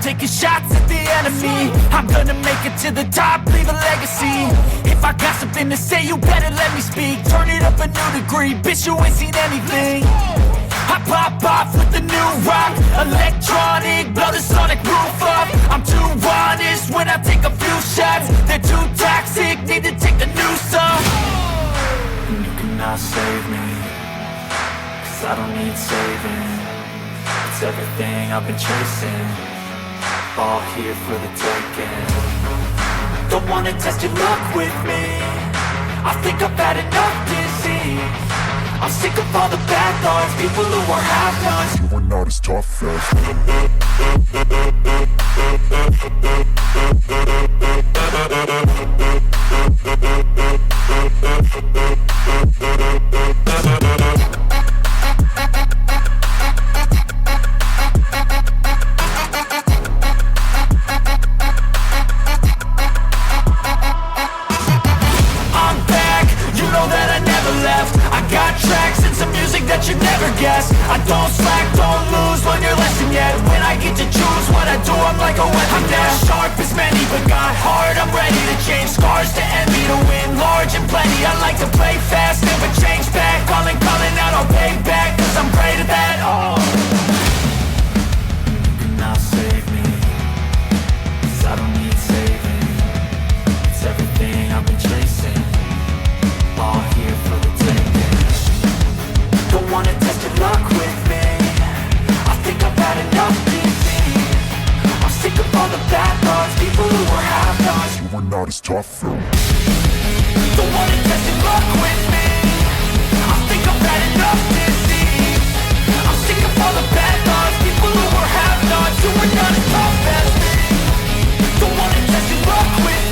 taking shots at the enemy. I'm gonna make it to the top, leave a legacy. If I got something to say, you better let me speak. Turn it up a new degree, bitch, you ain't seen anything. I pop off with the new rock, electronic, blow the sonic roof up. I'm too honest when I take a few shots. They're too toxic, need to take the noose off. And you cannot save me, 'cause I don't need saving. It's everything I've been chasing, all here for the taking. Don't wanna test your luck with me, I think I've had enough disease. I'm sick of all the bad thoughts, people who are half-nots. You are not as tough as you never guess. I don't slack, don't lose, learn your lesson yet. When I get to choose what I do, I'm like a weapon. I'm not sharp as many, but got hard, I'm ready to change. Scars to envy, to win large and plenty. I like to play fast, never change back. Calling out, I'll pay back, 'cause I'm great at that. Oh, you cannot save me, 'cause I don't need saving. It's everything I've been chasing, all here for the taking. Don't wanna test your luck with me, I think I've had enough disease. I'm sick of all the bad thoughts, people who are half-nots. You were not as tough though. Don't wanna test your luck with me, I think I've had enough disease. I'm sick of all the bad thoughts, people who are half-nots. You were not as tough as me. Don't wanna test your luck with